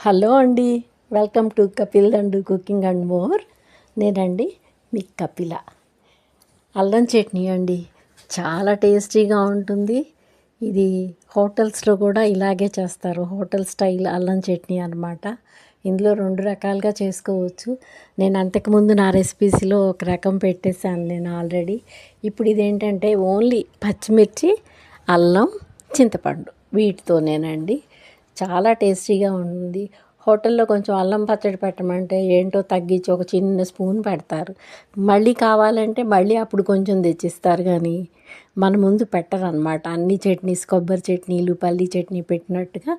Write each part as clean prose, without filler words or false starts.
Hello అండి, welcome to Kapil and cooking and more. నేనండి మీ కపిల. అల్లం చట్నీ అండి, చాలా టేస్టీగా ఉంటుంది. ఇది హోటల్స్లో కూడా ఇలాగే చేస్తారు, హోటల్ స్టైల్ అల్లం చట్నీ అన్నమాట. ఇందులో 2 రకాలుగా చేసుకోవచ్చు. నేను అంతకుముందు నా రెసిపీస్లో ఒక రకం పెట్టేశాను నేను ఆల్రెడీ. ఇప్పుడు ఇదేంటంటే ఓన్లీ పచ్చిమిర్చి, అల్లం, చింతపండు వీటితోనేనండి. చాలా టేస్టీగా ఉంది. హోటల్లో కొంచెం అల్లం పచ్చడి పెట్టమంటే ఏంటో తగ్గించి ఒక చిన్న స్పూన్ పెడతారు. మళ్ళీ కావాలంటే మళ్ళీ అప్పుడు కొంచెం తెచ్చిస్తారు, కానీ మన ముందు పెట్టరనమాట. అన్ని చట్నీస్, కొబ్బరి చట్నీలు, పల్లీ చట్నీ పెట్టినట్టుగా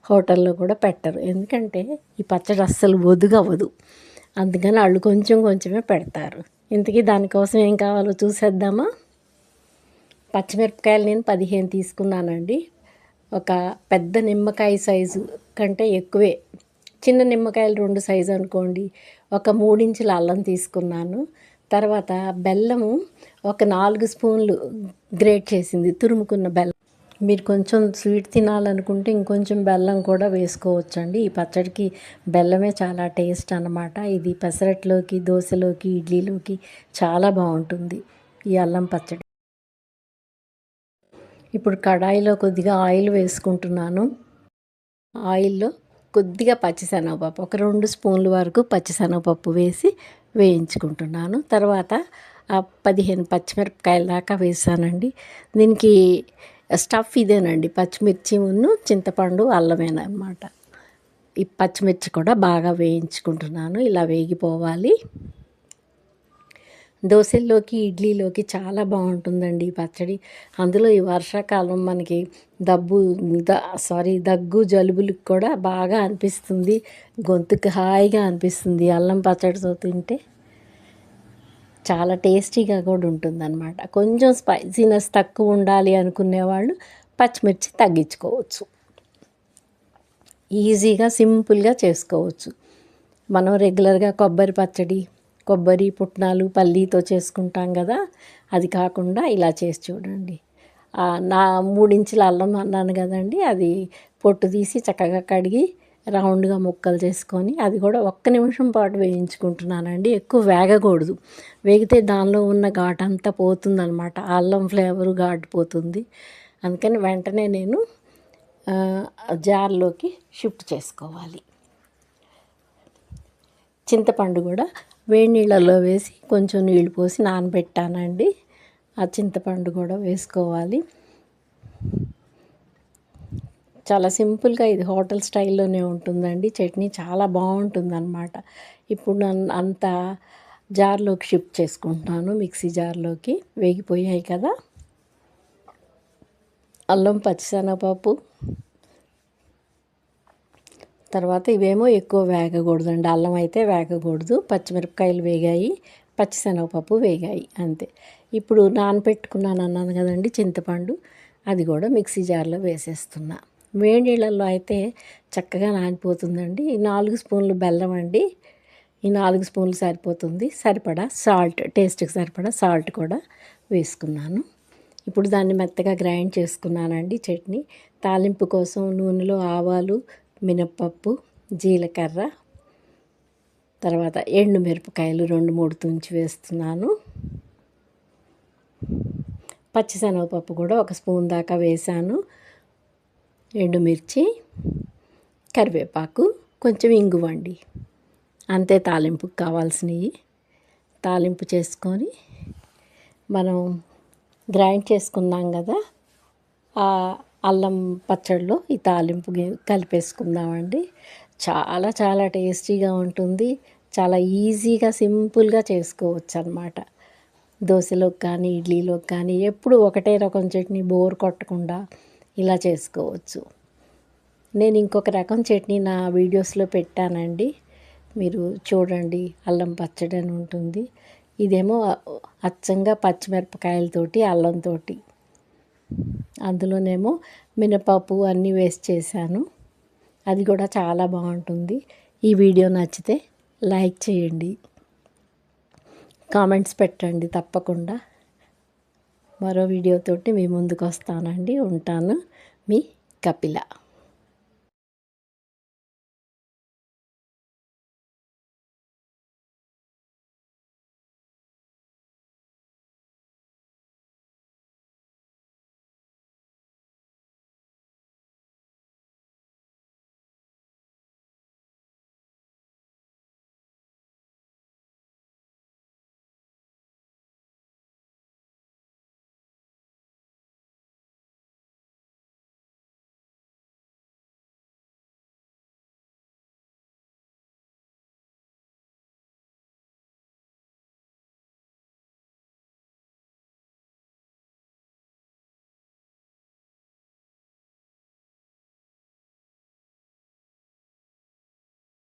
హోటల్లో కూడా పెట్టరు. ఎందుకంటే ఈ పచ్చడి అస్సలు ఒదుగవ్వదు. అందుకని వాళ్ళు కొంచెం కొంచెమే పెడతారు. ఇంతకీ దానికోసం ఏం కావాలో చూసేద్దామా. పచ్చిమిరపకాయలు నేను 15 తీసుకున్నానండి. ఒక పెద్ద నిమ్మకాయ సైజు కంటే ఎక్కువే, చిన్న నిమ్మకాయలు 2 సైజు అనుకోండి. ఒక 3 ఇంచుల అల్లం తీసుకున్నాను. తర్వాత బెల్లము ఒక 4 స్పూన్లు గ్రేట్ చేసింది తురుముకున్న బెల్లం. మీరు కొంచెం స్వీట్ తినాలనుకుంటే ఇంకొంచెం బెల్లం కూడా వేసుకోవచ్చండి. ఈ పచ్చడికి బెల్లమే చాలా టేస్ట్ అన్నమాట. ఇది పెసరట్లోకి, దోశలోకి, ఇడ్లీలోకి చాలా బాగుంటుంది ఈ అల్లం పచ్చడి. ఇప్పుడు కడాయిలో కొద్దిగా ఆయిల్ వేసుకుంటున్నాను. ఆయిల్లో కొద్దిగా పచ్చిశనగపప్పు, ఒక 2 స్పూన్ల వరకు పచ్చిశనగపప్పు వేసి వేయించుకుంటున్నాను. తర్వాత 15 పచ్చిమిరపకాయల దాకా వేసానండి. దీనికి స్టఫ్ ఇదేనండి, పచ్చిమిర్చి ఉన్ను చింతపండు, అల్లమేనమాట. ఈ పచ్చిమిర్చి కూడా బాగా వేయించుకుంటున్నాను. ఇలా వేగిపోవాలి. దోశల్లోకి, ఇడ్లీలోకి చాలా బాగుంటుందండి ఈ పచ్చడి. అందులో ఈ వర్షాకాలం మనకి దగ్గు జలుబులకు కూడా బాగా అనిపిస్తుంది. గొంతుకు హాయిగా అనిపిస్తుంది. అల్లం పచ్చడితో తింటే చాలా టేస్టీగా కూడా ఉంటుందన్నమాట. కొంచెం స్పైసీనెస్ తక్కువ ఉండాలి అనుకునేవాళ్ళు పచ్చిమిర్చి తగ్గించుకోవచ్చు. ఈజీగా సింపుల్గా చేసుకోవచ్చు. మనం రెగ్యులర్గా కొబ్బరి పచ్చడి, కొబ్బరి పుట్నాలు, పల్లీతో చేసుకుంటాం కదా, అది కాకుండా ఇలా చేసి చూడండి. నా 3 ఇంచుల అల్లం అన్నాను కదండి, అది పొట్టు తీసి చక్కగా కడిగి రౌండ్గా ముక్కలు చేసుకొని అది కూడా 1 నిమిషం పాటు వేయించుకుంటున్నానండి. ఎక్కువ వేగకూడదు, వేగితే దానిలో ఉన్న ఘాటు అంతా పోతుందన్నమాట. అల్లం ఫ్లేవరు ఘాటు పోతుంది. అందుకని వెంటనే నేను జార్లోకి షిఫ్ట్ చేసుకోవాలి. చింతపండు కూడా వేడి నీళ్ళల్లో వేసి కొంచెం నీళ్లు పోసి నానబెట్టానండి. ఆ చింతపండు కూడా వేసుకోవాలి. చాలా సింపుల్గా ఇది హోటల్ స్టైల్లోనే ఉంటుందండి. చట్నీ చాలా బాగుంటుందన్నమాట. ఇప్పుడు అంత జార్లోకి షిఫ్ట్ చేసుకుంటున్నాను, మిక్సీ జార్లోకి. వేగిపోయాయి కదా. అల్లం, పచ్చిశనగపప్పు, తర్వాత ఇవేమో ఎక్కువ వేగకూడదండి. అల్లం అయితే వేగకూడదు. పచ్చిమిరపకాయలు వేగాయి, పచ్చిశనగపప్పు వేగాయి, అంతే. ఇప్పుడు నానబెట్టుకున్నాను అన్నాను కదండి చింతపండు, అది కూడా మిక్సీ జార్లో వేసేస్తున్నా. వేడి నీళ్ళల్లో అయితే చక్కగా నానిపోతుందండి. ఈ 4 స్పూన్లు బెల్లం అండి, ఈ 4 స్పూన్లు సరిపోతుంది. సరిపడా సాల్ట్, టేస్ట్కి సరిపడా సాల్ట్ కూడా వేసుకున్నాను. ఇప్పుడు దాన్ని మెత్తగా గ్రైండ్ చేసుకున్నానండి చట్నీ. తాలింపు కోసం నూనెలో ఆవాలు, మినప్పప్పు, జీలకర్ర, తర్వాత ఎండుమిరపకాయలు 2-3 తుంచి వేస్తున్నాను. పచ్చిశనగపప్పు కూడా 1 స్పూన్ దాకా వేసాను. ఎండుమిర్చి, కరివేపాకు, కొంచెం ఇంగువండి, అంతే తాలింపుకి కావాల్సినవి. తాలింపు చేసుకొని మనం గ్రైండ్ చేసుకున్నాం కదా, అల్లం పచ్చడిలో ఈ తాలింపు కలిపేసుకుందామండి. చాలా చాలా టేస్టీగా ఉంటుంది. చాలా ఈజీగా సింపుల్గా చేసుకోవచ్చు అన్నమాట. దోశలోకి కానీ, ఇడ్లీలోకి కానీ, ఎప్పుడు ఒకటే రకం చట్నీ బోర్ కొట్టకుండా ఇలా చేసుకోవచ్చు. నేను ఇంకొక రకం చట్నీ నా వీడియోస్లో పెట్టానండి, మీరు చూడండి. అల్లం పచ్చడి అని ఉంటుంది. ఇదేమో అచ్చంగా పచ్చిమిరపకాయలతోటి, అల్లంతో, అందులోనేమో మినపప్పు అన్నీ వేస్ట్ చేశాను. అది కూడా చాలా బాగుంటుంది. ఈ వీడియో నచ్చితే లైక్ చేయండి, కామెంట్స్ పెట్టండి తప్పకుండా. మరో వీడియోతోటి మీ ముందుకు వస్తానండి. ఉంటాను, మీ కపిల.